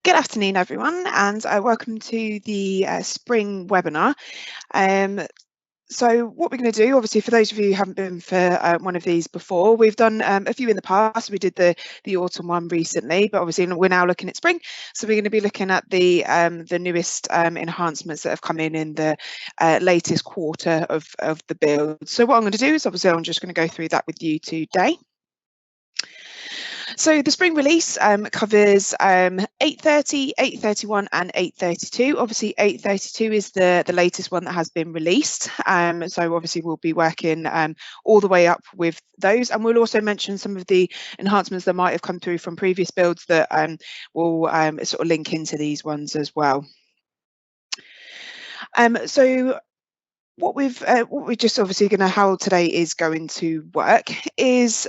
Good afternoon, everyone, and welcome to the spring webinar. So what we're going to do, obviously, for those of you who haven't been for one of these before, we've done a few in the past. We did the autumn one recently, but obviously we're now looking at spring. So we're going to be looking at the newest enhancements that have come in the latest quarter of the build. So what I'm going to do is, obviously, I'm just going to go through that with you today. So the spring release covers 8.30, 8.31 and 8.32. Obviously 8.32 is the latest one that has been released. So obviously we'll be working all the way up with those, and we'll also mention some of the enhancements that might have come through from previous builds that will sort of link into these ones as well. So what we're just obviously going to, how today is going to work is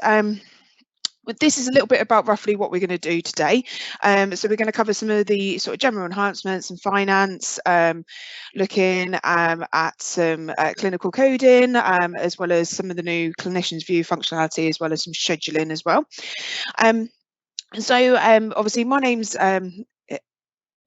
this is a little bit about roughly what we're going to do today. So we're going to cover some of the sort of general enhancements and finance, looking at some clinical coding, as well as some of the new Clinicians View functionality, as well as some scheduling as well. So obviously my name's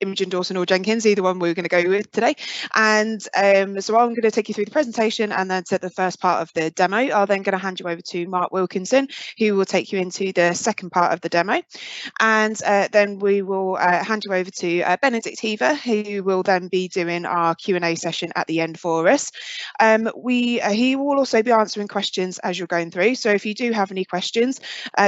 Imogen Dawson or Jenkins, either one we're going to go with today. And so I'm going to take you through the presentation and then to the first part of the demo. I'll then going to hand you over to Mark Wilkinson, who will take you into the second part of the demo. And then we will hand you over to Benedict Heaver, who will then be doing our Q&A session at the end for us. He will also be answering questions as you're going through. So if you do have any questions,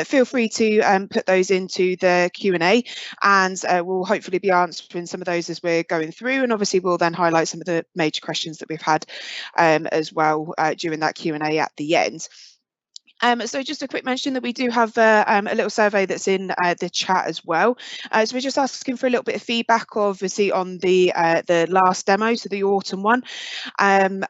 feel free to put those into the Q&A, and we'll hopefully be answering some of those as we're going through, and obviously we'll then highlight some of the major questions that we've had as well during that Q&A at the end. So just a quick mention that we do have a little survey that's in the chat as well. So we're just asking for a little bit of feedback, obviously, on the last demo, so the autumn one. And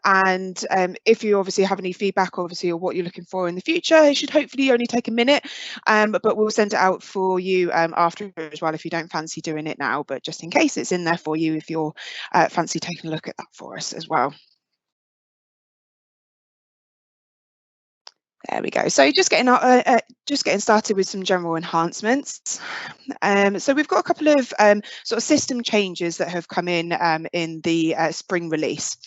if you obviously have any feedback, obviously, or what you're looking for in the future, it should hopefully only take a minute, but we'll send it out for you after as well if you don't fancy doing it now, but just in case, it's in there for you if you're fancy taking a look at that for us as well. There we go. So just getting started with some general enhancements. So we've got a couple of sort of system changes that have come in the spring release.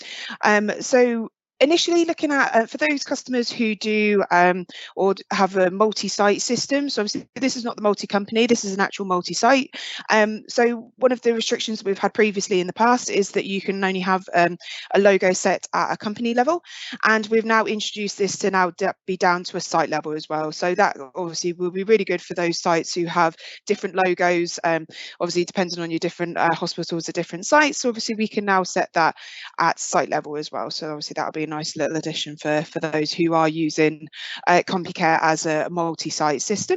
So initially looking at for those customers who do or have a multi-site system, so obviously this is not the multi-company, this is an actual multi-site. So one of the restrictions we've had previously in the past is that you can only have a logo set at a company level, and we've now introduced this to now be down to a site level as well. So that obviously will be really good for those sites who have different logos, obviously depending on your different hospitals at different sites. So obviously we can now set that at site level as well. So obviously that'll be a nice little addition for those who are using Compucare as a multi-site system.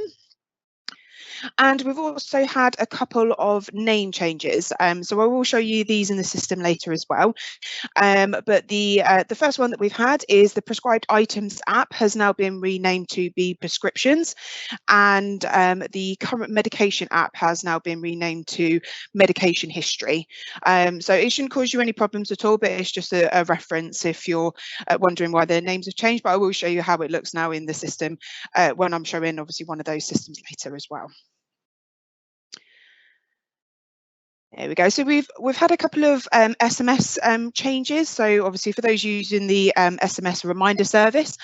And we've also had a couple of name changes. So I will show you these in the system later as well. But the first one that we've had is the prescribed items app has now been renamed to be prescriptions, and the current medication app has now been renamed to medication history. So it shouldn't cause you any problems at all, but it's just a reference if you're wondering why their names have changed. But I will show you how it looks now in the system when I'm showing obviously one of those systems later as well. There we go. So we've had a couple of SMS changes. So obviously for those using the SMS Reminder Service,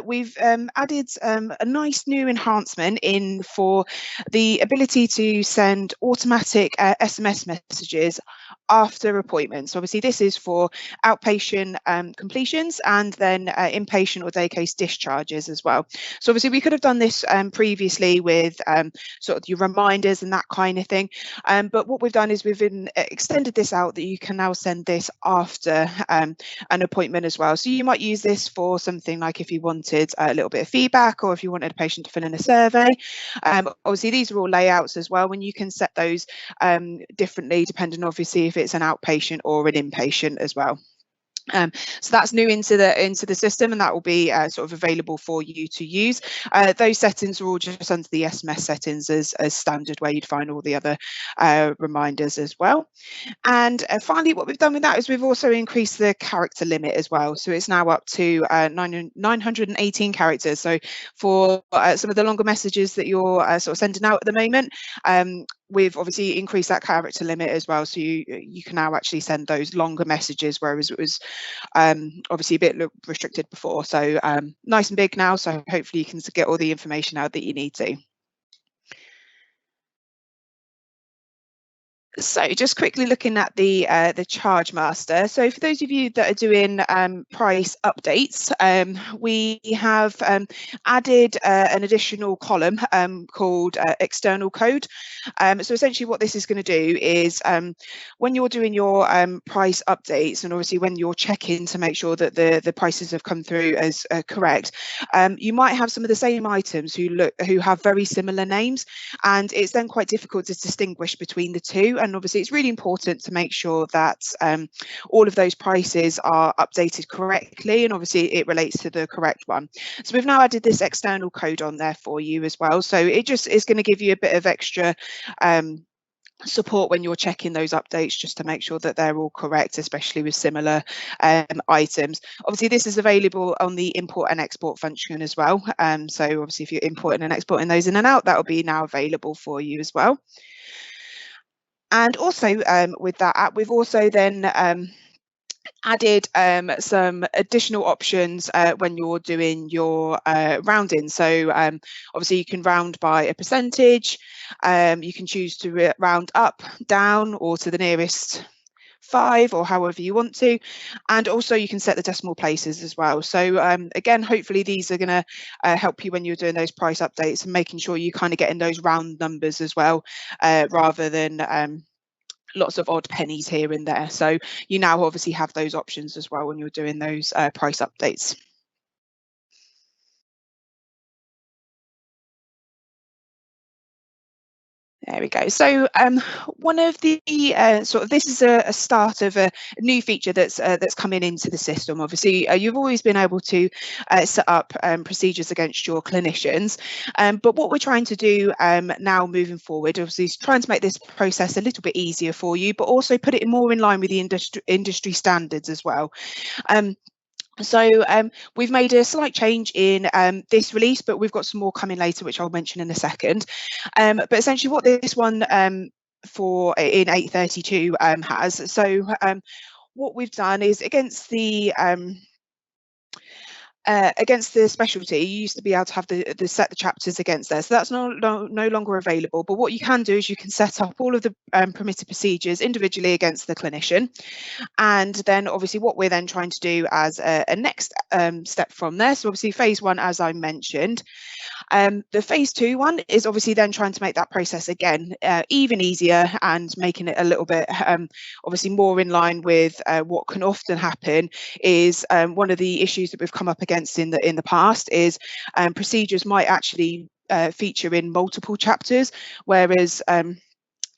we've added a nice new enhancement in for the ability to send automatic SMS messages after appointments. So obviously this is for outpatient completions and then inpatient or day case discharges as well. So obviously we could have done this previously with sort of your reminders and that kind of thing. But what we've done is we've extended this out that you can now send this after an appointment as well. So you might use this for something like if you wanted a little bit of feedback, or if you wanted a patient to fill in a survey. Obviously these are all layouts as well, when you can set those differently depending obviously if it's an outpatient or an inpatient as well. So that's new into the system, and that will be sort of available for you to use. Those settings are all just under the SMS settings as standard, where you'd find all the other reminders as well. And finally, what we've done with that is we've also increased the character limit as well. So it's now up to 918 characters. So for some of the longer messages that you're sort of sending out at the moment, we've obviously increased that character limit as well, so you can now actually send those longer messages, whereas it was obviously a bit restricted before. So nice and big now, so hopefully you can get all the information out that you need to. So just quickly looking at the Chargemaster. So for those of you that are doing price updates, we have added an additional column called external code. So essentially what this is going to do is when you're doing your price updates, and obviously when you're checking to make sure that the prices have come through as correct, you might have some of the same items who have very similar names, and it's then quite difficult to distinguish between the two. And obviously it's really important to make sure that all of those prices are updated correctly, and obviously it relates to the correct one. So we've now added this external code on there for you as well, so it just is going to give you a bit of extra support when you're checking those updates, just to make sure that they're all correct, especially with similar items. Obviously this is available on the import and export function as well, so obviously if you're importing and exporting those in and out, that will be now available for you as well. And also with that app, we've also then added some additional options when you're doing your rounding. So obviously you can round by a percentage, you can choose to round up, down, or to the nearest 5, or however you want to, and also you can set the decimal places as well. So again, hopefully these are going to help you when you're doing those price updates and making sure you kind of get in those round numbers as well, rather than lots of odd pennies here and there. So you now obviously have those options as well when you're doing those price updates. There we go. So one of the this is a start of a new feature that's coming into the system. Obviously, you've always been able to set up procedures against your clinicians, but what we're trying to do now moving forward, obviously, is trying to make this process a little bit easier for you, but also put it more in line with the industry standards as well. So we've made a slight change in this release, but we've got some more coming later, which I'll mention in a second. But essentially what this one for in 832 has, so what we've done is against the specialty, you used to be able to have the set the chapters against there, so that's no longer available. But what you can do is you can set up all of the permitted procedures individually against the clinician, and then obviously what we're then trying to do as a next step from there, so obviously phase 1, as I mentioned, the phase 2 one is obviously then trying to make that process again even easier, and making it a little bit obviously more in line with what can often happen is one of the issues that we've come up against in the past is procedures might actually feature in multiple chapters, whereas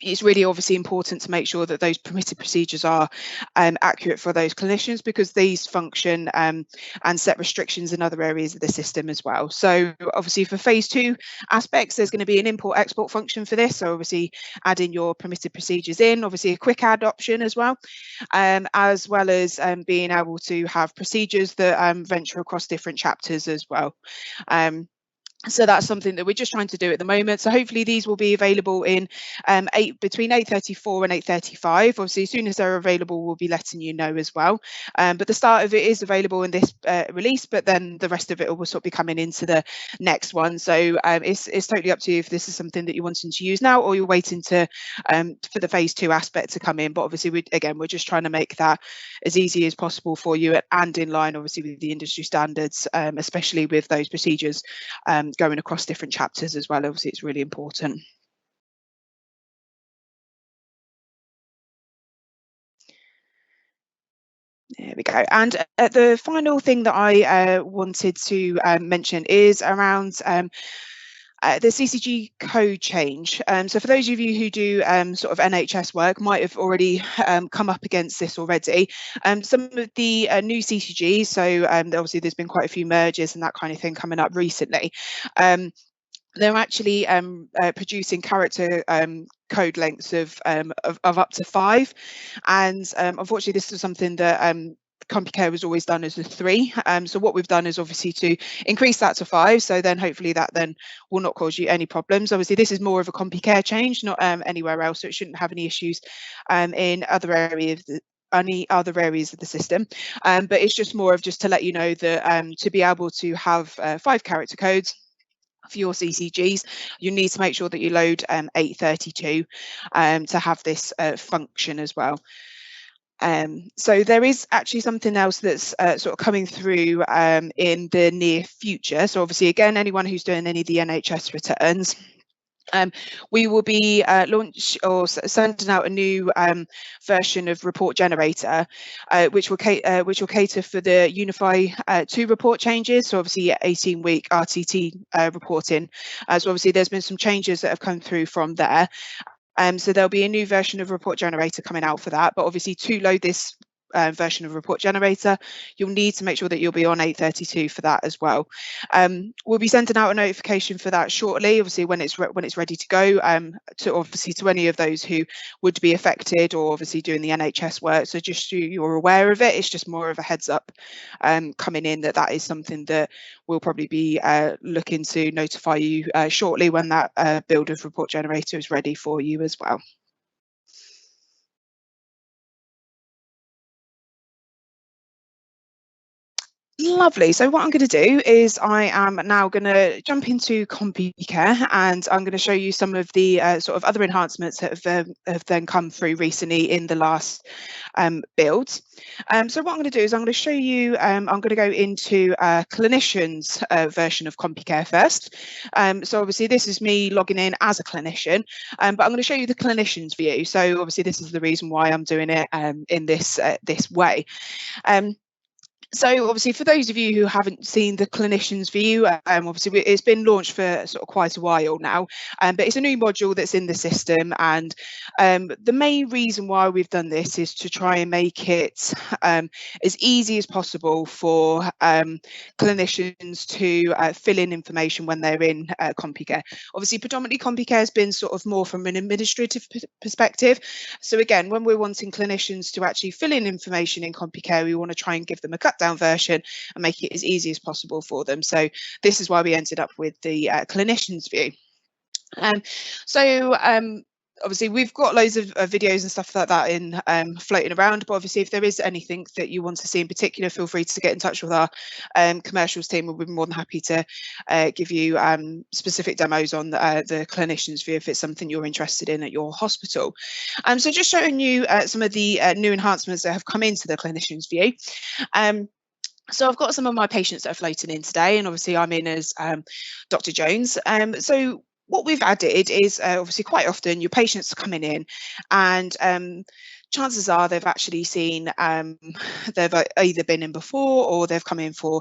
it's really obviously important to make sure that those permitted procedures are accurate for those clinicians, because these function and set restrictions in other areas of the system as well. So obviously for phase 2 aspects, there's going to be an import export function for this, so obviously adding your permitted procedures in, obviously a quick add option as well as being able to have procedures that venture across different chapters as well. So that's something that we're just trying to do at the moment. So hopefully these will be available in between 834 and 835. Obviously, as soon as they're available, we'll be letting you know as well. But the start of it is available in this release, but then the rest of it will sort of be coming into the next one. So it's totally up to you if this is something that you're wanting to use now, or you're waiting to for the phase 2 aspect to come in. But obviously, we're just trying to make that as easy as possible for you, and in line obviously with the industry standards, especially with those procedures going across different chapters as well. Obviously, it's really important. There we go. And the final thing that I wanted to mention is around the CCG Code Change. So for those of you who do sort of NHS work, might have already come up against this already. Some of the new CCGs, so obviously there's been quite a few mergers and that kind of thing coming up recently. They're actually producing character code lengths of up to 5, and unfortunately this is something that Compucare was always done as a 3. So what we've done is obviously to increase that to 5. So then hopefully that then will not cause you any problems. Obviously, this is more of a Compucare change, not anywhere else. So it shouldn't have any issues in other areas. Any other areas of the system, but it's just more of just to let you know that to be able to have 5 character codes for your CCGs, you need to make sure that you load 832 to have this function as well. So there is actually something else that's sort of coming through in the near future. So obviously, again, anyone who's doing any of the NHS returns, we will be sending out a new version of report generator, which will cater for the Unify 2 report changes. So obviously 18-week RTT reporting. So obviously there's been some changes that have come through from there. So there'll be a new version of report generator coming out for that. But obviously to load this version of report generator, you'll need to make sure that you'll be on 832 for that as well. We'll be sending out a notification for that shortly, obviously when it's ready to go, to any of those who would be affected or obviously doing the NHS work. So just so you're aware of it, it's just more of a heads up coming in that is something that we'll probably be looking to notify you shortly when that build of report generator is ready for you as well. Lovely. So what I'm going to do is I am now going to jump into Compucare, and I'm going to show you some of the sort of other enhancements that have then come through recently in the last builds. So what I'm going to do is I'm going to show you, I'm going to go into Clinicians version of Compucare first. So obviously this is me logging in as a clinician, but I'm going to show you the clinicians view. So obviously this is the reason why I'm doing it in this way. So obviously, for those of you who haven't seen the clinicians view, obviously it's been launched for sort of quite a while now, but it's a new module that's in the system. And the main reason why we've done this is to try and make it as easy as possible for clinicians to fill in information when they're in Compucare. Obviously, predominantly Compucare has been sort of more from an administrative perspective. So again, when we're wanting clinicians to actually fill in information in Compucare, we want to try and give them a cut down version and make it as easy as possible for them. So this is why we ended up with the clinicians view. Obviously we've got loads of videos and stuff like that in floating around, but obviously if there is anything that you want to see in particular, feel free to get in touch with our commercials team. We'll be more than happy to give you specific demos on the clinicians view if it's something you're interested in at your hospital. So just showing you some of the new enhancements that have come into the clinicians view. So I've got some of my patients that are floating in today, and obviously I'm in as Dr. Jones. So what we've added is obviously quite often your patients are coming in, and chances are they've actually seen, they've either been in before or they've come in for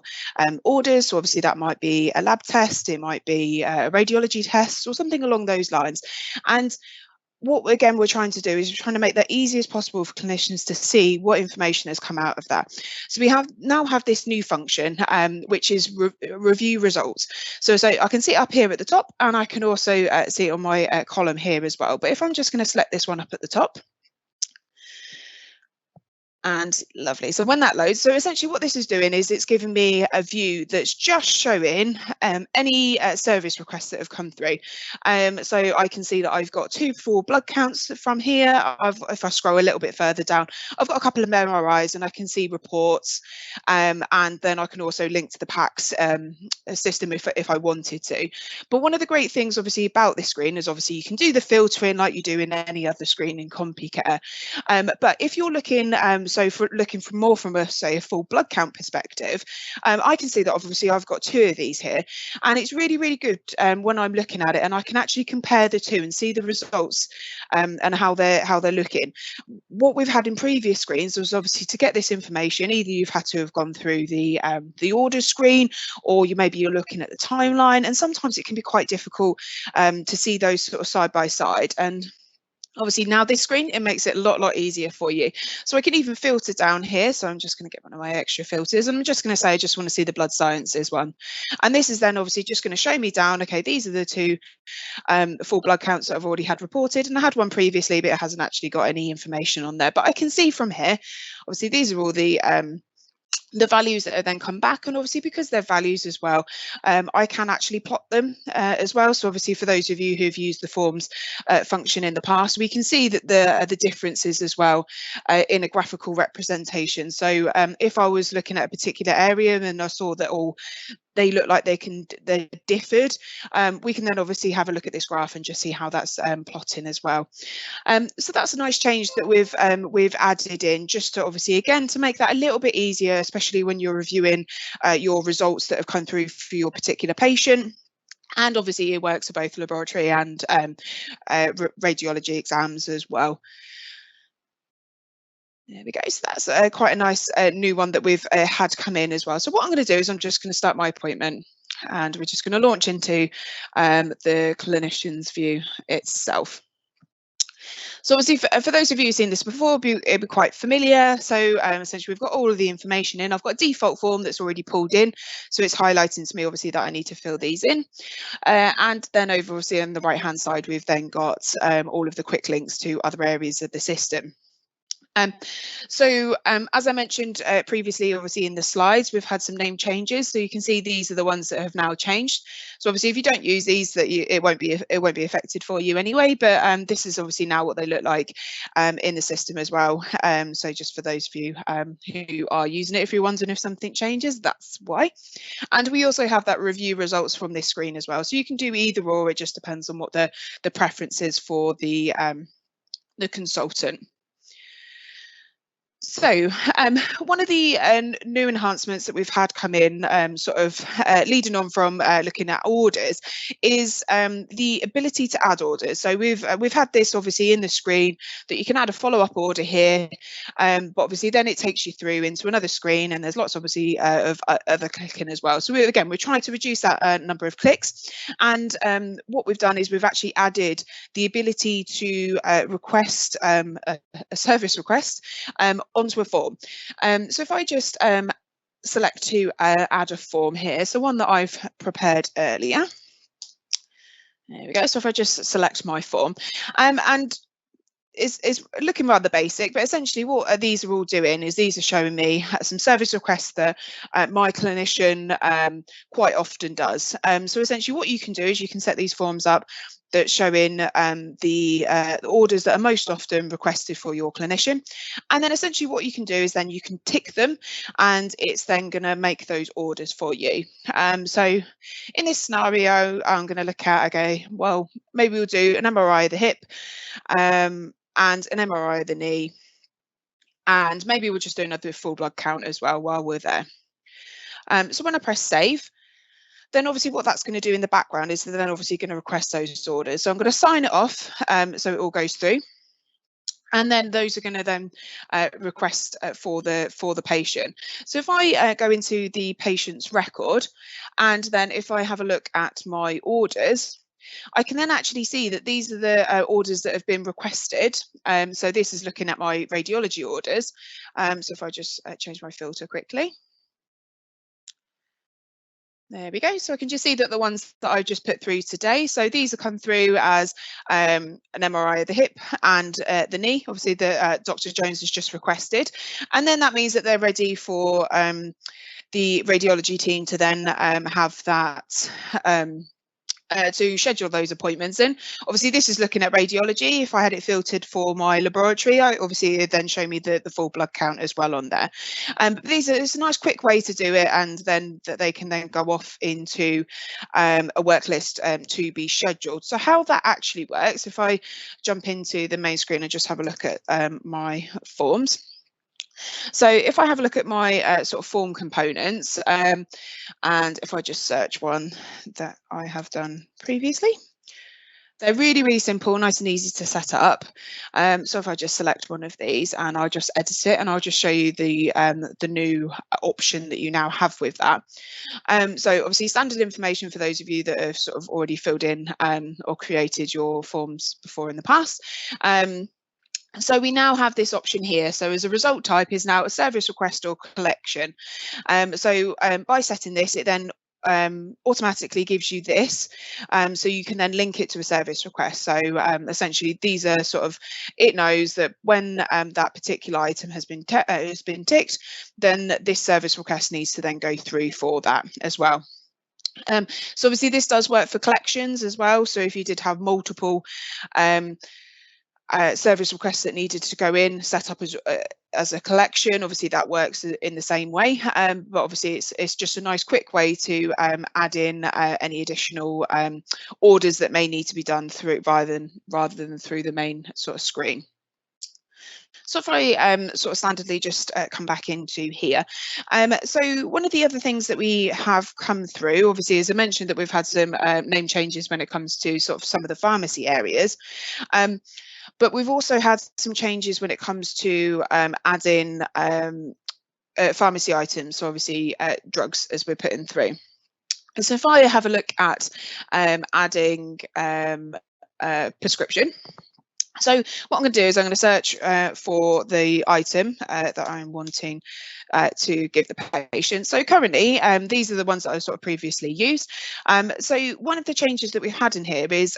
orders. So obviously that might be a lab test, it might be a radiology test or something along those lines. And what again we're trying to do is we're trying to make that easy as possible for clinicians to see what information has come out of that. So we now have this new function which is review results. So I can see it up here at the top, and I can also see it on my column here as well. But if I'm just going to select this one up at the top, and lovely. So when that loads, so essentially what this is doing is it's giving me a view that's just showing any service requests that have come through. So I can see that I've got 2 full blood counts from here. If I scroll a little bit further down, I've got a couple of MRIs, and I can see reports. And then I can also link to the PACS system if I wanted to. But one of the great things obviously about this screen is obviously you can do the filtering like you do in any other screen in Compucare. But if you're looking, so for looking for more from a full blood count perspective, I can see that obviously I've got 2 of these here, and it's really, really good when I'm looking at it, and I can actually compare the 2 and see the results and how they're looking. What we've had in previous screens was obviously to get this information, either you've had to have gone through the order screen, or maybe you're looking at the timeline, and sometimes it can be quite difficult to see those sort of side by side. And Obviously now this screen, it makes it a lot easier for you. So I can even filter down here. So I'm just going to get one of my extra filters, and I'm just going to say I just want to see the blood sciences one. And this is then obviously just going to show me down, okay, these are the two full blood counts that I've already had reported, and I had one previously, but it hasn't actually got any information on there. But I can see from here, obviously these are all the values that are then come back, and obviously because they're values as well, I can actually plot them as well. So obviously for those of you who've used the forms function in the past, we can see that the differences as well in a graphical representation. So if I was looking at a particular area and I saw that they look like they're differed, we can then obviously have a look at this graph and just see how that's plotting as well. So that's a nice change that we've added in, just to obviously again to make that a little bit easier, especially when you're reviewing your results that have come through for your particular patient. And obviously it works for both laboratory and radiology exams as well. There we go. So that's quite a nice new one that we've had come in as well. So what I'm going to do is I'm just going to start my appointment, and we're just going to launch into the clinician's view itself. So obviously for those of you who've seen this before, it'll be quite familiar. So essentially we've got all of the information in. I've got a default form that's already pulled in. So it's highlighting to me obviously that I need to fill these in. And then over obviously on the right hand side, we've then got all of the quick links to other areas of the system. So as I mentioned previously, obviously in the slides, we've had some name changes. So you can see these are the ones that have now changed. So obviously, if you don't use these, it won't be affected for you anyway. But this is obviously now what they look like in the system as well. So just for those of you who are using it, if you're wondering if something changes, that's why. And we also have that review results from this screen as well. So you can do either or. It just depends on what the preference is for the consultant. So one of the new enhancements that we've had come in, sort of leading on from looking at orders, is the ability to add orders. So we've had this obviously in the screen that you can add a follow-up order here, but obviously then it takes you through into another screen, and there's lots obviously of other clicking as well. So we're trying to reduce that number of clicks, and what we've done is we've actually added the ability to request a service request onto a form. So if I just select to add a form here, so one that I've prepared earlier. There we go. So if I just select my form, and it's looking rather basic, but essentially what these are all doing is these are showing me some service requests that my clinician quite often does. So essentially what you can do is you can set these forms up that's showing the orders that are most often requested for your clinician. And then essentially what you can do is then you can tick them, and it's then going to make those orders for you. So in this scenario, I'm going to look at, okay, well, maybe we'll do an MRI of the hip, and an MRI of the knee, and maybe we'll just do another full blood count as well while we're there. So when I press save, then obviously what that's going to do in the background is then obviously going to request those orders. So I'm going to sign it off so it all goes through. And then those are going to then request for the patient. So if I go into the patient's record, and then if I have a look at my orders, I can then actually see that these are the orders that have been requested. So this is looking at my radiology orders. So if I just change my filter quickly. There we go. So I can just see that the ones that I just put through today, so these have come through as an MRI of the hip and the knee. Obviously, the Dr. Jones has just requested. And then that means that they're ready for the radiology team to then have that to schedule those appointments in. Obviously, this is looking at radiology. If I had it filtered for my laboratory, obviously it then show me the full blood count as well on there. But it's a nice quick way to do it, and then that they can then go off into a work list to be scheduled. So how that actually works, if I jump into the main screen and just have a look at my forms. So if I have a look at my sort of form components, and if I just search one that I have done previously, They're really, really simple, nice and easy to set up. So if I just select one of these and I'll just edit it, and I'll just show you the new option that you now have with that. So obviously standard information for those of you that have sort of already filled in or created your forms before in the past. So we now have this option here. So as a result type is now a service request or collection. By setting this, it then automatically gives you this, so you can then link it to a service request. So essentially these are sort of, it knows that when that particular item has been ticked, then this service request needs to then go through for that as well. So obviously this does work for collections as well. So if you did have multiple service requests that needed to go in, set up as a collection, obviously that works in the same way, but obviously it's just a nice quick way to add in any additional orders that may need to be done through rather than through the main sort of screen. So if I sort of standardly just come back into here. So one of the other things that we have come through, obviously, as I mentioned, that we've had some name changes when it comes to sort of some of the pharmacy areas. But we've also had some changes when it comes to adding pharmacy items, so obviously drugs as we're putting through. And so if I have a look at adding prescription. So what I'm going to do is I'm going to search for the item that I'm wanting to give the patient. So currently, these are the ones that I sort of previously used. So one of the changes that we've had in here is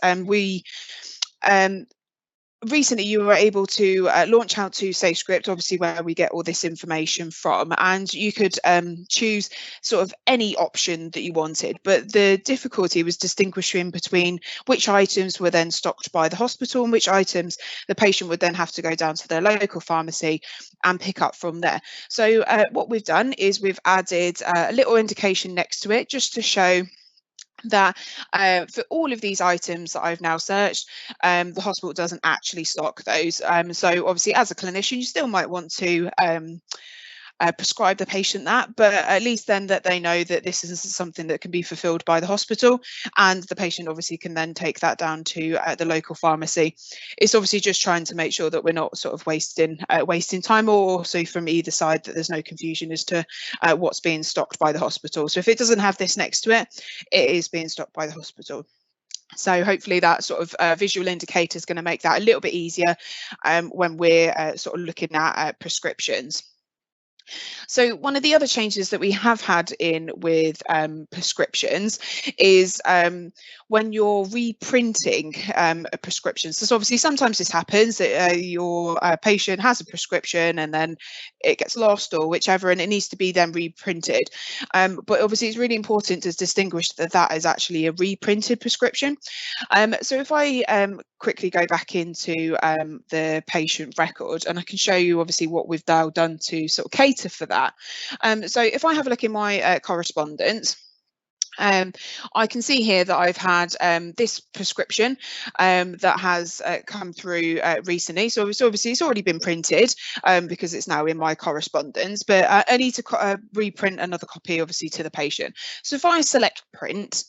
recently you were able to launch out to SafeScript, obviously where we get all this information from, and you could choose sort of any option that you wanted. But the difficulty was distinguishing between which items were then stocked by the hospital and which items the patient would then have to go down to their local pharmacy and pick up from there. So what we've done is we've added a little indication next to it just to show that for all of these items that I've now searched, the hospital doesn't actually stock those. So obviously as a clinician, you still might want to prescribe the patient that, but at least then that they know that this is something that can be fulfilled by the hospital, and the patient obviously can then take that down to the local pharmacy. It's obviously just trying to make sure that we're not sort of wasting time, or also from either side that there's no confusion as to what's being stocked by the hospital. So if it doesn't have this next to it, it is being stocked by the hospital. So hopefully that sort of visual indicator is going to make that a little bit easier when we're sort of looking at prescriptions. So one of the other changes that we have had in with prescriptions is when you're reprinting a prescription. So obviously sometimes this happens that your patient has a prescription and then it gets lost or whichever, and it needs to be then reprinted. But obviously it's really important to distinguish that that is actually a reprinted prescription. So if I quickly go back into the patient record, and I can show you obviously what we've now done to sort of cater for that. So if I have a look in my correspondence, I can see here that I've had this prescription that has come through recently. So obviously it's already been printed because it's now in my correspondence, but I need to reprint another copy obviously to the patient. So if I select print,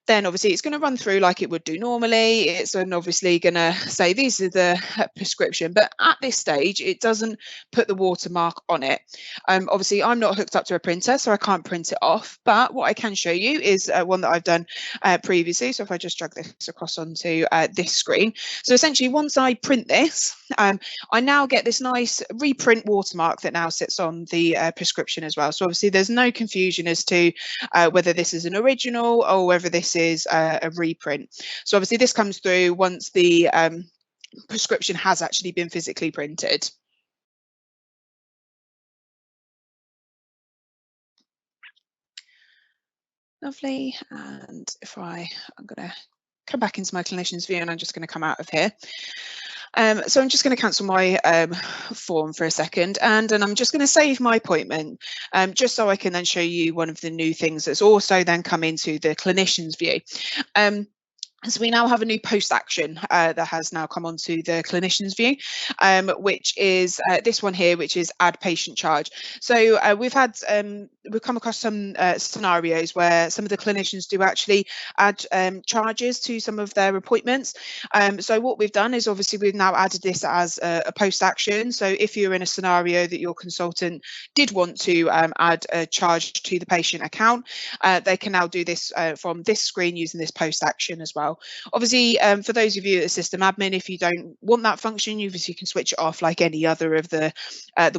then obviously it's going to run through like it would do normally. It's then obviously going to say these are the prescription, but at this stage it doesn't put the watermark on it. Obviously I'm not hooked up to a printer, so I can't print it off, but what I can show you is one that I've done previously. So if I just drag this across onto this screen, so essentially once I print this, I now get this nice reprint watermark that now sits on the prescription as well. So obviously there's no confusion as to whether this is an original or whether this is a reprint. So obviously this comes through once the prescription has actually been physically printed. Lovely. And if I'm going to come back into my clinician's view, and I'm just going to come out of here. So I'm just going to cancel my form for a second, and then I'm just going to save my appointment just so I can then show you one of the new things that's also then come into the clinician's view. So we now have a new post action that has now come onto the clinician's view, which is this one here, which is add patient charge. So we've come across some scenarios where some of the clinicians do actually add charges to some of their appointments. So what we've done is obviously we've now added this as a post action. So if you're in a scenario that your consultant did want to add a charge to the patient account, they can now do this from this screen using this post action as well. Obviously, for those of you at the system admin, if you don't want that function, you obviously can switch it off like any other of the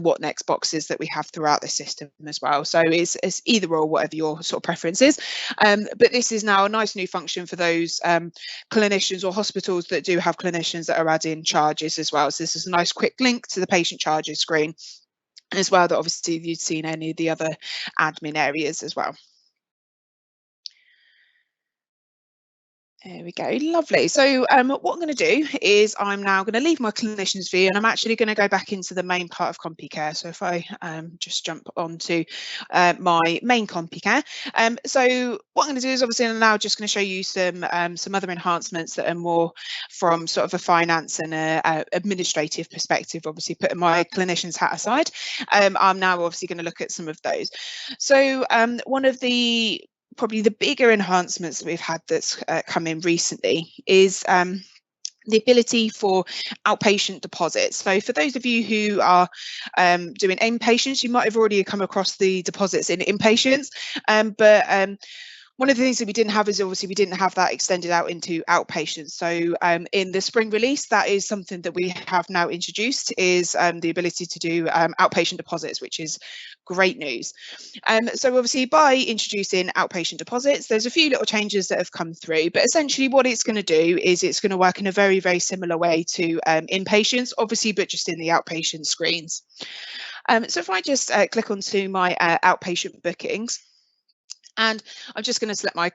what next boxes that we have throughout the system as well. So it's either or, whatever your sort of preference is. But this is now a nice new function for those clinicians or hospitals that do have clinicians that are adding charges as well. So this is a nice quick link to the patient charges screen as well, that obviously you'd seen any of the other admin areas as well. There we go, lovely. So what I'm going to do is I'm now going to leave my clinician's view, and I'm actually going to go back into the main part of Compucare. So if I just jump onto my main Compucare. So what I'm going to do is obviously I'm now just going to show you some other enhancements that are more from sort of a finance and a administrative perspective, obviously putting my clinician's hat aside. I'm now obviously going to look at some of those. So one of the probably the bigger enhancements that we've had that's come in recently is the ability for outpatient deposits. So for those of you who are doing inpatients, you might have already come across the deposits in inpatients, but one of the things that we didn't have is obviously we didn't have that extended out into outpatients. So in the spring release, that is something that we have now introduced, is the ability to do outpatient deposits, which is great news. So obviously by introducing outpatient deposits, there's a few little changes that have come through, but essentially what it's going to do is it's going to work in a very, very similar way to inpatients, obviously, but just in the outpatient screens. So if I just click onto my outpatient bookings, and I'm just going to select my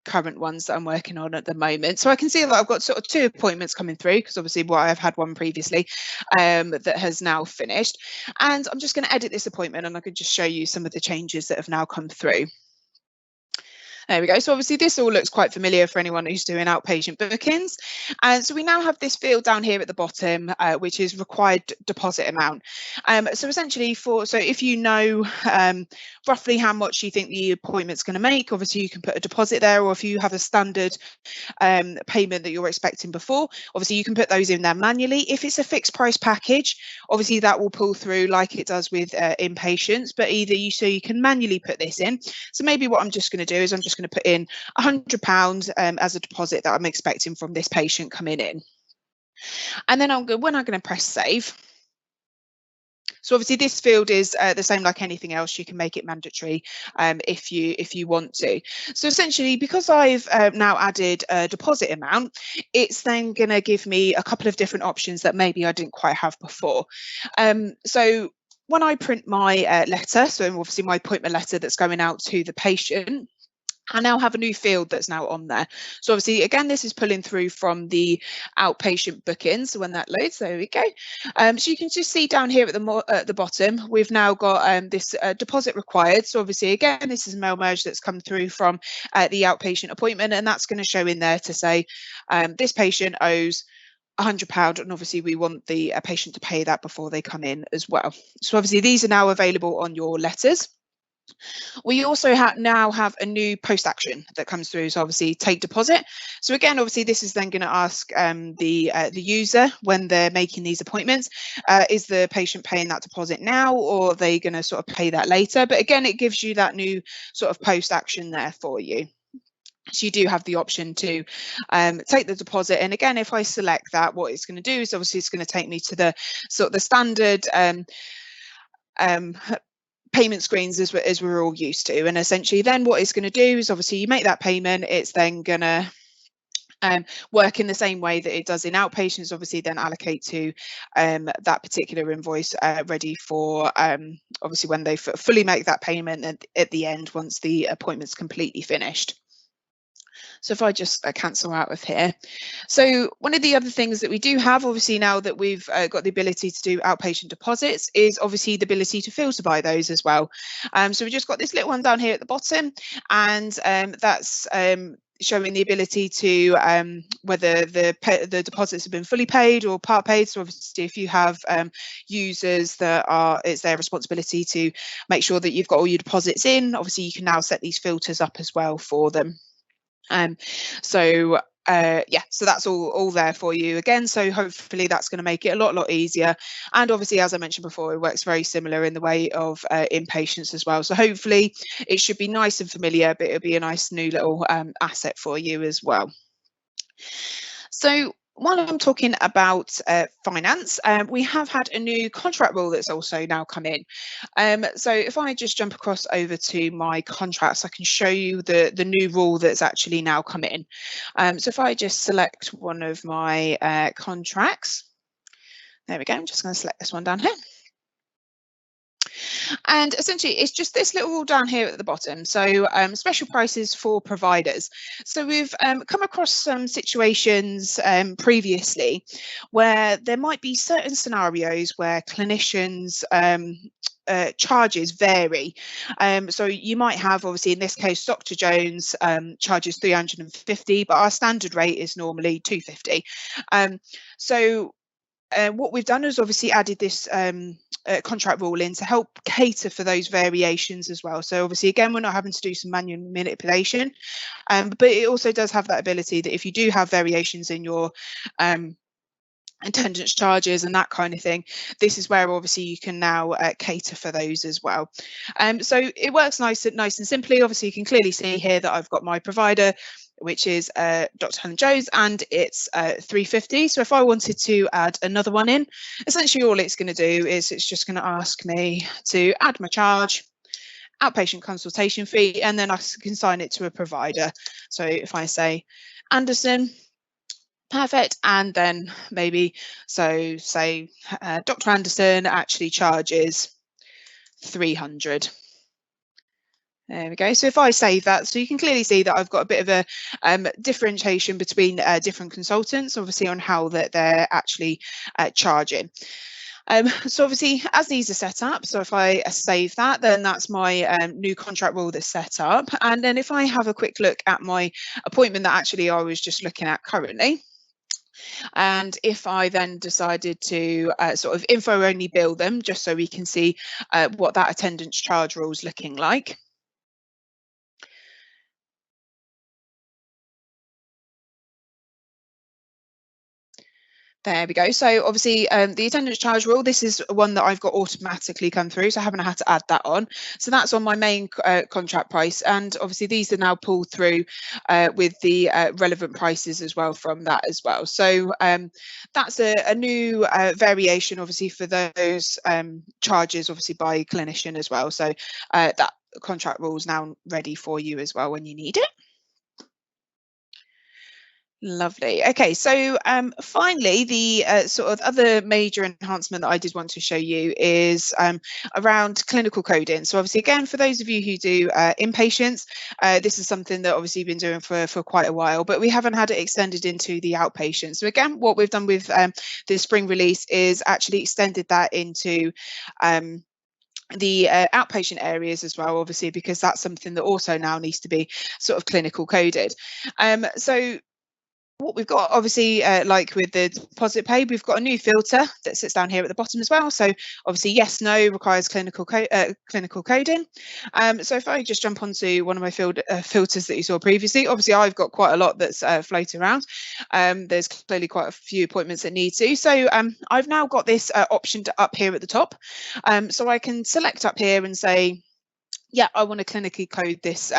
current ones that I'm working on at the moment. So I can see that I've got sort of 2 appointments coming through, because obviously I've had one previously that has now finished. And I'm just going to edit this appointment, and I could just show you some of the changes that have now come through. There we go. So obviously this all looks quite familiar for anyone who's doing outpatient bookings. And so we now have this field down here at the bottom, which is required deposit amount. So essentially so if you know roughly how much you think the appointment's going to make, obviously you can put a deposit there, or if you have a standard payment that you're expecting before, obviously you can put those in there manually. If it's a fixed price package, obviously that will pull through like it does with inpatients, but so you can manually put this in. So maybe what I'm just going to do is I'm just going to put in £100 as a deposit that I'm expecting from this patient coming in. And then when I'm going to press save. So obviously this field is the same like anything else. You can make it mandatory if you want to. So essentially, because I've now added a deposit amount, it's then going to give me a couple of different options that maybe I didn't quite have before. So when I print my letter, so obviously my appointment letter that's going out to the patient, I now have a new field that's now on there. So obviously, again, this is pulling through from the outpatient bookings. So when that loads, there we go. So you can just see down here at the bottom, we've now got this deposit required. So obviously, again, this is a mail merge that's come through from the outpatient appointment, and that's going to show in there to say this patient owes £100, and obviously we want the patient to pay that before they come in as well. So obviously these are now available on your letters. We also now have a new post action that comes through, so obviously take deposit. So again, obviously this is then going to ask the user when they're making these appointments, is the patient paying that deposit now, or are they going to sort of pay that later? But again, it gives you that new sort of post action there for you. So you do have the option to take the deposit, and again, if I select that, what it's going to do is obviously it's going to take me to the sort of the standard payment screens as we're all used to. And essentially then what it's going to do is obviously you make that payment, it's then going to work in the same way that it does in outpatients, obviously then allocate to that particular invoice ready for obviously when they fully make that payment at the end, once the appointment's completely finished. So if I just cancel out of here. So one of the other things that we do have, obviously now that we've got the ability to do outpatient deposits, is obviously the ability to filter by those as well. So we've just got this little one down here at the bottom, and that's showing the ability to whether the deposits have been fully paid or part paid. So obviously if you have users that it's their responsibility to make sure that you've got all your deposits in, obviously you can now set these filters up as well for them. So that's all there for you again. So hopefully that's going to make it a lot easier. And obviously, as I mentioned before, it works very similar in the way of inpatients as well. So hopefully it should be nice and familiar, but it'll be a nice new little asset for you as well. So while I'm talking about finance, we have had a new contract rule that's also now come in. So if I just jump across over to my contracts, I can show you the new rule that's actually now come in. So if I just select one of my contracts, there we go. I'm just going to select this one down here. And essentially, it's just this little rule down here at the bottom. So special prices for providers. So we've come across some situations previously where there might be certain scenarios where clinicians charges vary. So you might have, obviously, in this case, Dr. Jones charges 350, but our standard rate is normally 250. So what we've done is obviously added this contract rule in to help cater for those variations as well. So obviously, again, we're not having to do some manual manipulation, but it also does have that ability that if you do have variations in your attendance charges and that kind of thing, this is where obviously you can now cater for those as well. So it works nice and simply. Obviously, you can clearly see here that I've got my provider, which is Dr. Helen Jones, and it's 350. So if I wanted to add another one in, essentially all it's going to do is it's just going to ask me to add my charge, outpatient consultation fee, and then I can assign it to a provider. So if I say Anderson, perfect, and then maybe, so say Dr. Anderson actually charges 300. There we go. So if I save that, so you can clearly see that I've got a bit of a differentiation between different consultants, obviously on how that they're actually charging. So obviously, as these are set up, so if I save that, then that's my new contract rule that's set up. And then if I have a quick look at my appointment that actually I was just looking at currently, and if I then decided to sort of info only bill them, just so we can see what that attendance charge rule is looking like. There we go. So obviously the attendance charge rule, this is one that I've got automatically come through, so I haven't had to add that on. So that's on my main contract price, and obviously these are now pulled through with the relevant prices as well from that as well. So that's a new variation obviously for those charges obviously by clinician as well. So that contract rule is now ready for you as well when you need it. Lovely. Okay, so finally, the sort of other major enhancement that I did want to show you is around clinical coding. So obviously, again, for those of you who do inpatients, this is something that obviously you've been doing for quite a while, but we haven't had it extended into the outpatient. So again, what we've done with the spring release is actually extended that into the outpatient areas as well, obviously, because that's something that also now needs to be sort of clinical coded. So what we've got, obviously, like with the deposit paid, we've got a new filter that sits down here at the bottom as well. So obviously, yes, no requires clinical coding. So if I just jump onto one of my filters that you saw previously, obviously I've got quite a lot that's floating around. There's clearly quite a few appointments that need to. So I've now got this option up here at the top. So I can select up here and say, yeah, I want to clinically code this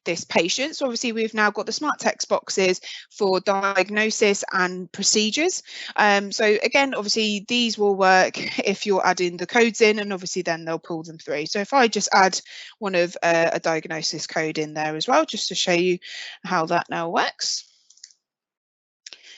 this patient. So obviously we've now got the smart text boxes for diagnosis and procedures. So again, obviously these will work if you're adding the codes in, and obviously then they'll pull them through. So if I just add one of a diagnosis code in there as well, just to show you how that now works.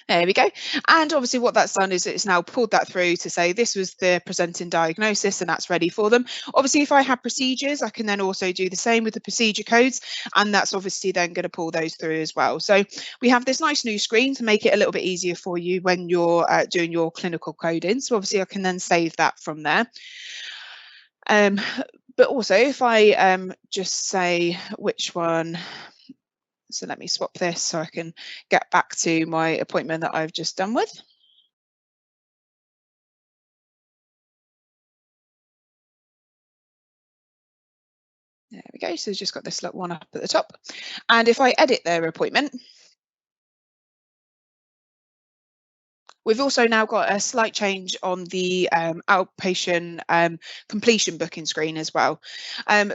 There we go. And obviously what that's done is it's now pulled that through to say this was the presenting diagnosis and that's ready for them. Obviously, if I have procedures, I can then also do the same with the procedure codes, and that's obviously then going to pull those through as well. So we have this nice new screen to make it a little bit easier for you when you're doing your clinical coding. So obviously I can then save that from there. But also if I just say which one, So let me swap this so I can get back to my appointment that I've just done with. There we go. So just got this little one up at the top. And if I edit their appointment, we've also now got a slight change on the outpatient completion booking screen as well.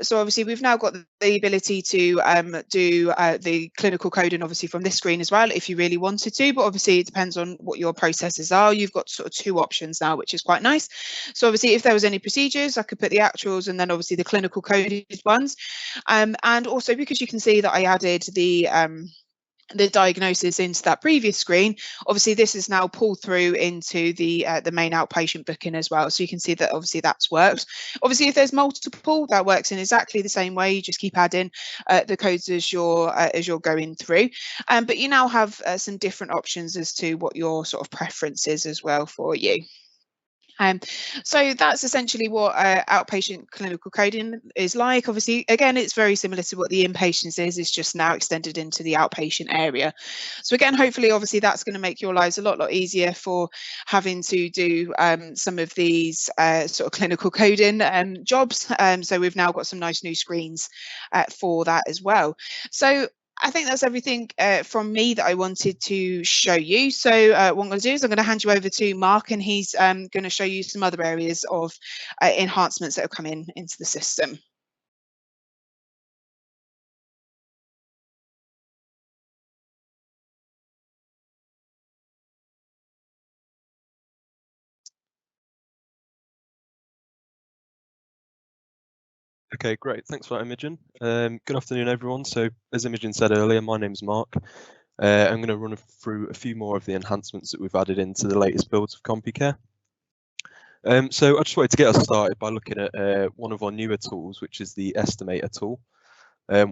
So obviously we've now got the ability to do the clinical coding obviously from this screen as well if you really wanted to, but obviously it depends on what your processes are. You've got sort of two options now, which is quite nice. So obviously if there was any procedures, I could put the actuals and then obviously the clinical coded ones. And also because you can see that I added the diagnosis into that previous screen, obviously this is now pulled through into the main outpatient booking as well. So you can see that obviously that's worked. Obviously, if there's multiple, that works in exactly the same way. You just keep adding the codes as you're going through. But you now have some different options as to what your sort of preference is as well for you. So that's essentially what outpatient clinical coding is like. Obviously, again, it's very similar to what the inpatients is. It's just now extended into the outpatient area. So again, hopefully, obviously, that's going to make your lives a lot easier for having to do some of these sort of clinical coding jobs. So we've now got some nice new screens for that as well. So I think that's everything from me that I wanted to show you. So what I'm going to do is I'm going to hand you over to Mark, and he's going to show you some other areas of enhancements that have come into the system. Okay, great. Thanks for that, Imogen. Good afternoon, everyone. So as Imogen said earlier, my name's Mark. I'm going to run through a few more of the enhancements that we've added into the latest builds of Compucare. So I just wanted to get us started by looking at one of our newer tools, which is the Estimator tool.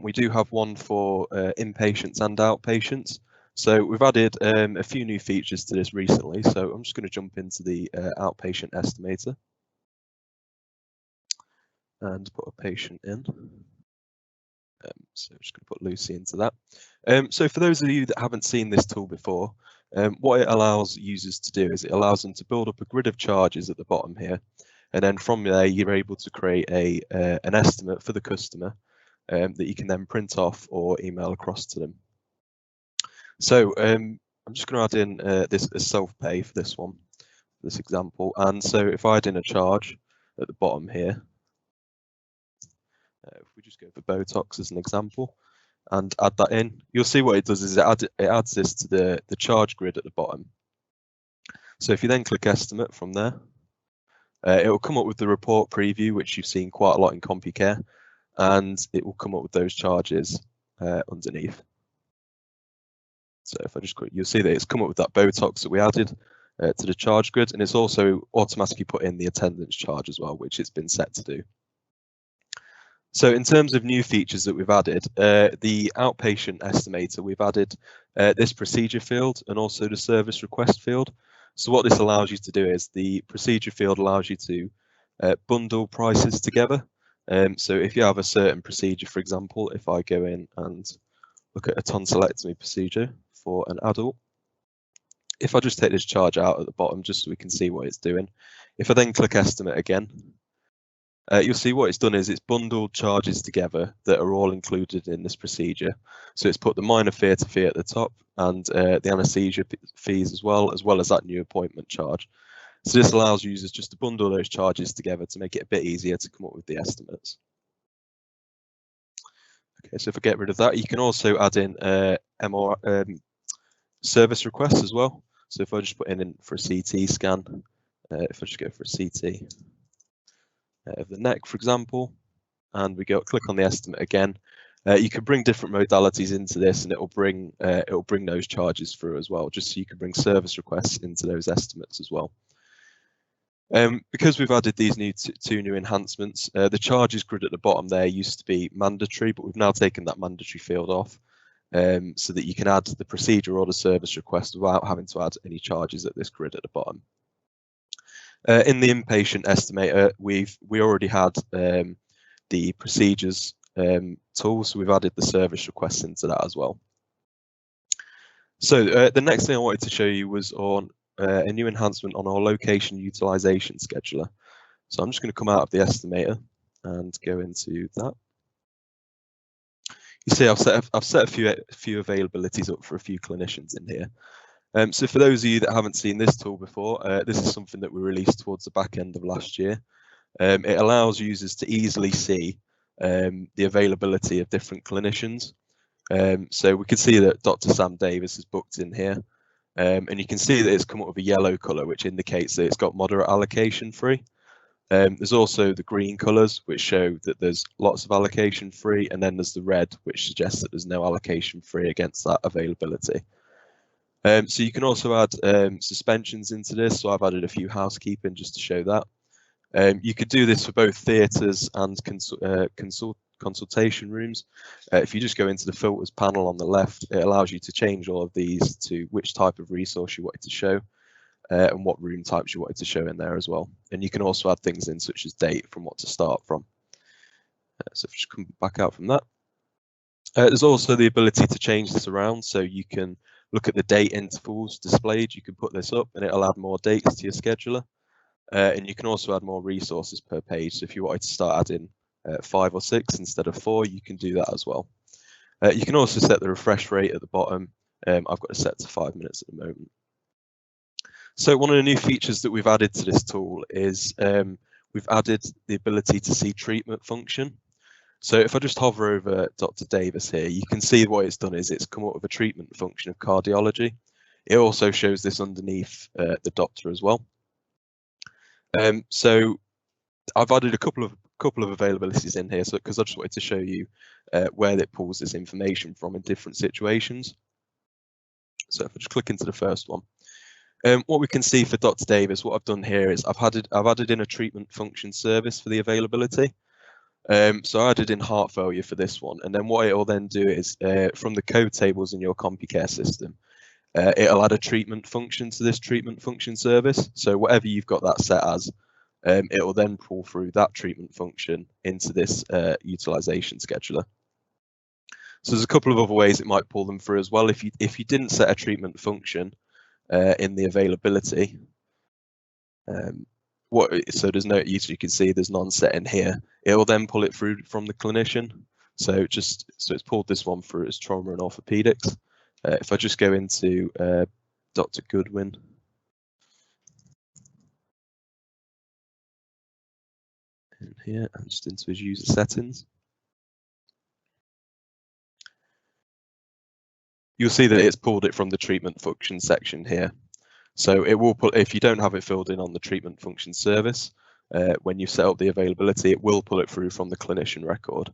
We do have one for inpatients and outpatients. So we've added a few new features to this recently. So I'm just going to jump into the outpatient estimator and put a patient in. So I'm just going to put Lucy into that. So for those of you that haven't seen this tool before, what it allows users to do is it allows them to build up a grid of charges at the bottom here. And then from there, you're able to create an estimate for the customer that you can then print off or email across to them. So I'm just going to add in this as self-pay for this one, this example. And so if I add in a charge at the bottom here, if we just go for Botox as an example and add that in, you'll see what it does is it adds this to the charge grid at the bottom. So if you then click estimate from there, it will come up with the report preview, which you've seen quite a lot in Compucare, and it will come up with those charges underneath. So if I just click, you'll see that it's come up with that Botox that we added to the charge grid, and it's also automatically put in the attendance charge as well, which it's been set to do. So in terms of new features that we've added, the outpatient estimator, we've added this procedure field and also the service request field. So what this allows you to do is the procedure field allows you to bundle prices together. So if you have a certain procedure, for example, if I go in and look at a tonsillectomy procedure for an adult, if I just take this charge out at the bottom just so we can see what it's doing, if I then click estimate again, you'll see what it's done is it's bundled charges together that are all included in this procedure. So it's put the minor theatre fee at the top and the anaesthesia fees as well as that new appointment charge. So this allows users just to bundle those charges together to make it a bit easier to come up with the estimates. Okay, so if I get rid of that, you can also add in service requests as well. So if I just put in for a CT scan, if I just go for a CT of the neck, for example, and we click on the estimate again, you can bring different modalities into this, and it'll bring those charges through as well, just so you can bring service requests into those estimates as well. Because we've added these two new enhancements, the charges grid at the bottom there used to be mandatory, but we've now taken that mandatory field off, so that you can add the procedure or the service request without having to add any charges at this grid at the bottom. In the inpatient estimator, we already had the procedures tool, so we've added the service requests into that as well. So the next thing I wanted to show you was on a new enhancement on our location utilization scheduler. So I'm just going to come out of the estimator and go into that. You see, I've set a few availabilities up for a few clinicians in here. So for those of you that haven't seen this tool before, this is something that we released towards the back end of last year. It allows users to easily see the availability of different clinicians. So we can see that Dr. Sam Davis is booked in here, and you can see that it's come up with a yellow colour, which indicates that it's got moderate allocation free. There's also the green colours, which show that there's lots of allocation free, and then there's the red, which suggests that there's no allocation free against that availability. So you can also add suspensions into this. So I've added a few housekeeping just to show that. You could do this for both theatres and consultation rooms. If you just go into the filters panel on the left, it allows you to change all of these to which type of resource you wanted to show and what room types you wanted to show in there as well. And you can also add things in such as date from what to start from. So if you just come back out from that. There's also the ability to change this around, so you can look at the date intervals displayed. You can put this up and it'll add more dates to your scheduler. And you can also add more resources per page. So if you wanted to start adding 5 or 6 instead of 4, you can do that as well. You can also set the refresh rate at the bottom. I've got it set to 5 minutes at the moment. So one of the new features that we've added to this tool is we've added the ability to see treatment function. So if I just hover over Dr. Davis here, you can see what it's done is it's come up with a treatment function of cardiology. It also shows this underneath the doctor as well. So I've added a couple of availabilities in here, so because I just wanted to show you where it pulls this information from in different situations. So if I just click into the first one, what we can see for Dr. Davis, what I've done here is I've added in a treatment function service for the availability. So I added in heart failure for this one, and then what it will then do is from the code tables in your Compucare system, it'll add a treatment function to this treatment function service. So whatever you've got that set as, it will then pull through that treatment function into this utilization scheduler. So there's a couple of other ways it might pull them through as well. If you didn't set a treatment function in the availability, so there's no, you can see there's none set in here. It will then pull it through from the clinician. So it's pulled this one through as trauma and orthopedics. If I just go into Dr. Goodwin, in here and just into his user settings, you'll see that it's pulled it from the treatment function section here. So it will pull, if you don't have it filled in on the treatment function service, when you set up the availability, it will pull it through from the clinician record.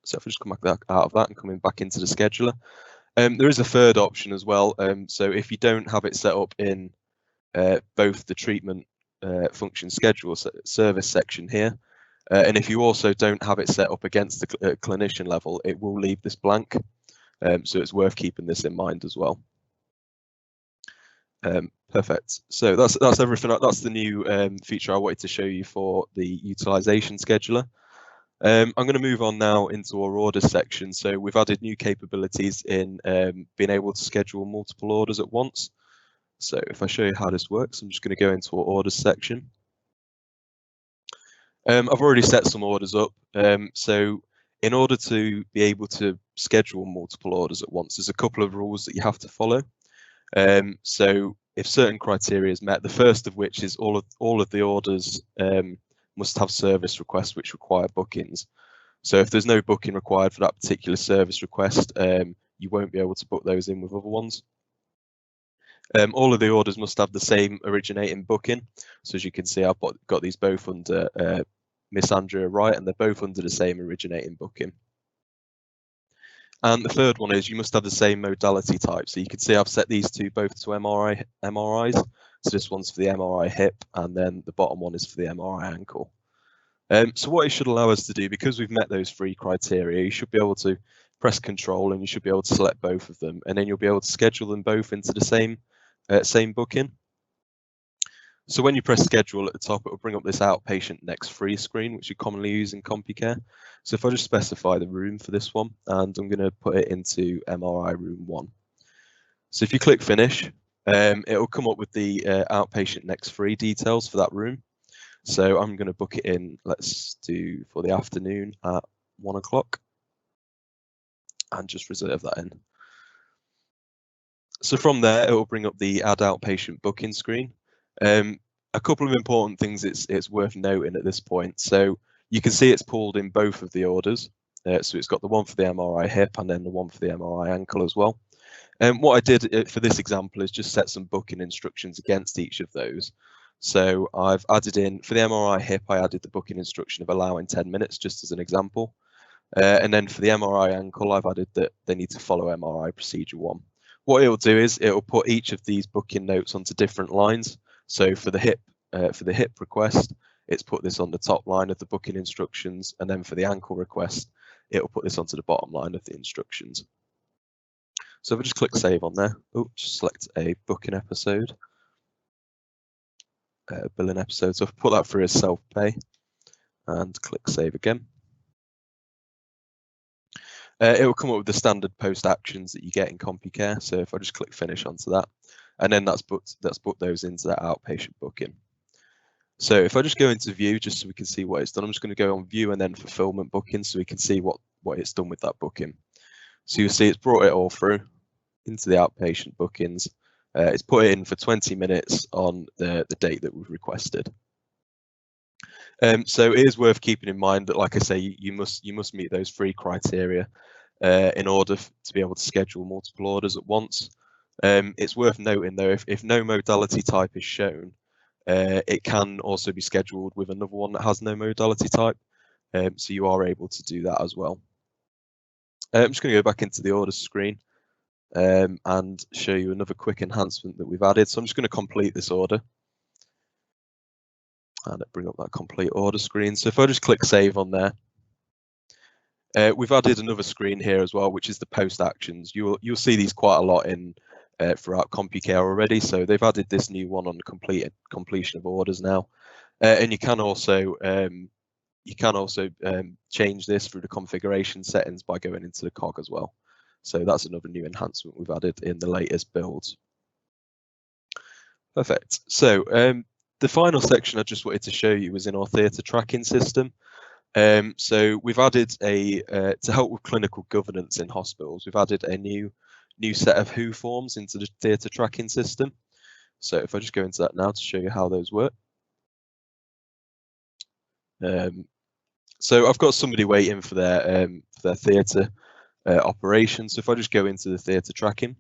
So if I just come back out of that and coming back into the scheduler, there is a third option as well. So if you don't have it set up in both the treatment function schedule service section here, and if you also don't have it set up against the clinician level, it will leave this blank. So it's worth keeping this in mind as well. Perfect. So that's everything. That's the new feature I wanted to show you for the utilization scheduler. I'm going to move on now into our orders section. So we've added new capabilities in being able to schedule multiple orders at once. So if I show you how this works, I'm just going to go into our orders section. I've already set some orders up. So in order to be able to schedule multiple orders at once, there's a couple of rules that you have to follow. So if certain criteria is met, the first of which is all of the orders must have service requests which require bookings. So if there's no booking required for that particular service request, you won't be able to book those in with other ones. All of the orders must have the same originating booking. So as you can see, I've got these both under Miss Andrea Wright, and they're both under the same originating booking. And the third one is you must have the same modality type. So you can see I've set these two both to MRIs. So this one's for the MRI hip, and then the bottom one is for the MRI ankle. So what it should allow us to do, because we've met those 3 criteria, you should be able to press Control and you should be able to select both of them, and then you'll be able to schedule them both into the same booking. So when you press Schedule at the top, it will bring up this Outpatient Next Free screen, which you commonly use in Compucare. So if I just specify the room for this one, and I'm going to put it into MRI room 1. So if you click finish, it will come up with the outpatient next free details for that room. So I'm going to book it in, let's do for the afternoon at 1 o'clock and just reserve that in. So from there, it will bring up the add outpatient booking screen. A couple of important things it's worth noting at this point. So you can see it's pulled in both of the orders. So it's got the one for the MRI hip and then the one for the MRI ankle as well. And what I did for this example is just set some booking instructions against each of those. So I've added in, for the MRI hip, I added the booking instruction of allowing 10 minutes, just as an example. And then for the MRI ankle, I've added that they need to follow MRI procedure 1. What it'll do is it'll put each of these booking notes onto different lines. So for the hip request, it's put this on the top line of the booking instructions, and then for the ankle request, it'll put this onto the bottom line of the instructions. So if I just click save on there, just select a booking episode, billing episode. So I've put that through as self-pay and click save again. It will come up with the standard post actions that you get in Compucare. So if I just click finish onto that, and then that's put those into that outpatient booking. So if I just go into view, just so we can see what it's done, I'm just going to go on view and then fulfillment booking, so we can see what it's done with that booking. So you'll see it's brought it all through into the outpatient bookings. It's put it in for 20 minutes on the date that we've requested. So it is worth keeping in mind that, like I say, you must meet those 3 criteria in order to be able to schedule multiple orders at once. It's worth noting though, if no modality type is shown, it can also be scheduled with another one that has no modality type. So you are able to do that as well. I'm just going to go back into the orders screen and show you another quick enhancement that we've added. So I'm just going to complete this order. And bring up that complete order screen. So if I just click save on there, we've added another screen here as well, which is the post actions. You'll see these quite a lot in throughout Compucare already. So they've added this new one on the completion of orders now, and you can also change this through the configuration settings by going into the cog as well. So that's another new enhancement we've added in the latest builds. Perfect. So the final section I just wanted to show you was in our theatre tracking system. So we've added to help with clinical governance in hospitals, we've added a new set of WHO forms into the theatre tracking system. So if I just go into that now to show you how those work. So I've got somebody waiting for their theatre operation. So if I just go into the theatre tracking,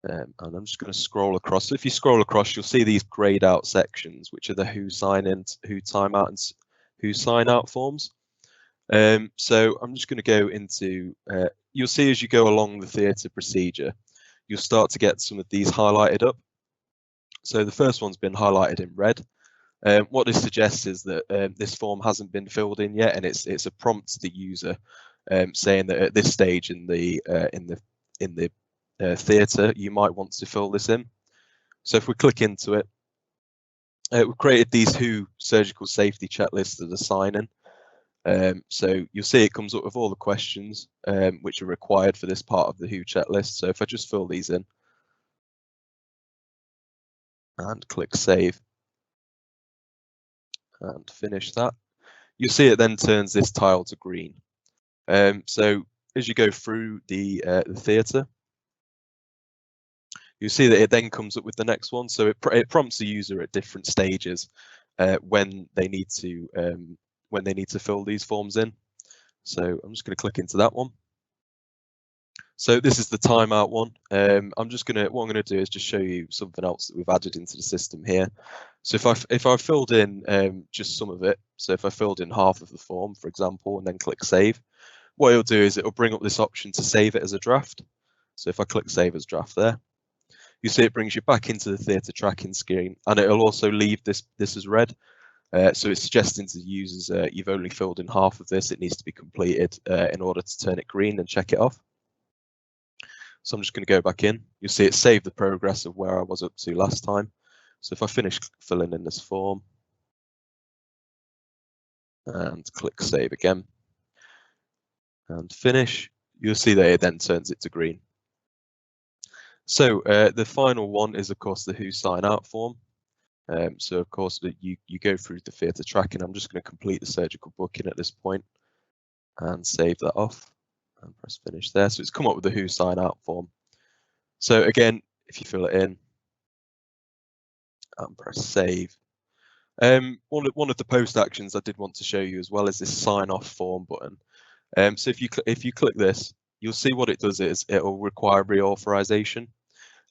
and I'm just going to scroll across. So if you scroll across, you'll see these grayed out sections, which are the WHO sign in, WHO timeout, and WHO sign out forms. So I'm just going to go into, you'll see as you go along the theatre procedure, you'll start to get some of these highlighted up. So the first one's been highlighted in red. What this suggests is that this form hasn't been filled in yet, and it's a prompt to the user saying that at this stage in the theatre, you might want to fill this in. So if we click into it, we've created these WHO surgical safety checklists as a sign-in. So you'll see it comes up with all the questions which are required for this part of the WHO checklist. So if I just fill these in and click save and finish that, you'll see it then turns this tile to green. So as you go through the theatre, you see that it then comes up with the next one. So it prompts the user at different stages when they need to fill these forms in. So I'm just going to click into that one. So this is the timeout one. What I'm going to do is just show you something else that we've added into the system here. So if I filled in just some of it, so if I filled in half of the form, for example, and then click save, what it'll do is it'll bring up this option to save it as a draft. So if I click save as draft there, you see it brings you back into the theatre tracking screen, and it'll also leave this as red. So it's suggesting to the users you've only filled in half of this. It needs to be completed in order to turn it green and check it off. So I'm just going to go back in. You'll see it saved the progress of where I was up to last time. So if I finish filling in this form and click save again and finish, you'll see that it then turns it to green. So the final one is, of course, the Who Sign Out form. So, of course, you go through the theatre tracking. I'm just going to complete the surgical booking at this point and save that off and press finish there. So it's come up with the Who Sign Out form. So again, if you fill it in and press save. One of the post actions I did want to show you as well is this sign off form button. So if you click this, you'll see what it does is it will require reauthorization.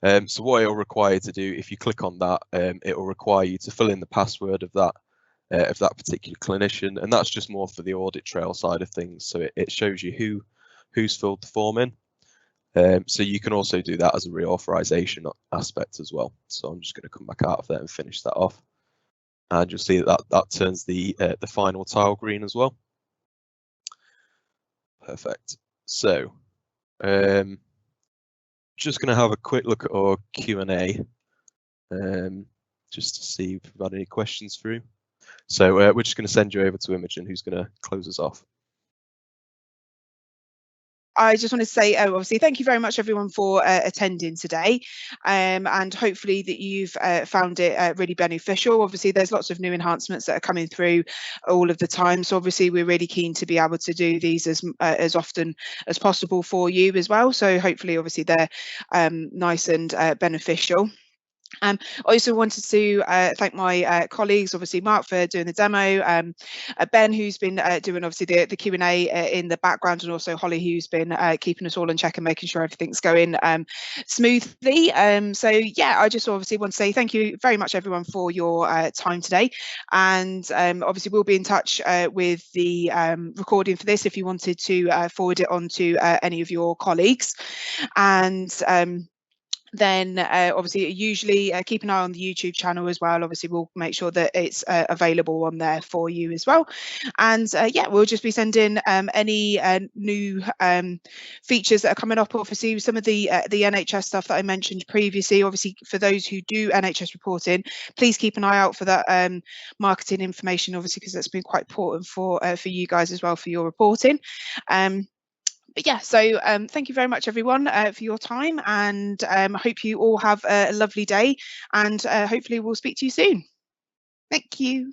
So what it will require you to do, if you click on that, it will require you to fill in the password of that particular clinician, and that's just more for the audit trail side of things. So it shows you who's filled the form in. So you can also do that as a reauthorization aspect as well. So I'm just going to come back out of there and finish that off, and you'll see that turns the final tile green as well. Perfect. So just going to have a quick look at our Q&A just to see if we've had any questions through. So we're just going to send you over to Imogen, who's going to close us off. I just want to say, obviously, thank you very much, everyone, for attending today, and hopefully that you've found it really beneficial. Obviously, there's lots of new enhancements that are coming through all of the time, so obviously we're really keen to be able to do these as often as possible for you as well. So hopefully, obviously, they're nice and beneficial. I also wanted to thank my colleagues, obviously Mark for doing the demo, Ben who's been doing obviously the Q&A in the background, and also Holly who's been keeping us all in check and making sure everything's going smoothly. So yeah, I just obviously want to say thank you very much everyone for your time today, and obviously we'll be in touch with the recording for this if you wanted to forward it on to any of your colleagues. And then obviously usually keep an eye on the YouTube channel as well. Obviously we'll make sure that it's available on there for you as well. And yeah, we'll just be sending any new features that are coming up. Obviously some of the NHS stuff that I mentioned previously, obviously for those who do NHS reporting, please keep an eye out for that marketing information, obviously, because that's been quite important for you guys as well for your reporting. But yeah, so thank you very much, everyone, for your time, and I hope you all have a lovely day, and hopefully we'll speak to you soon. Thank you.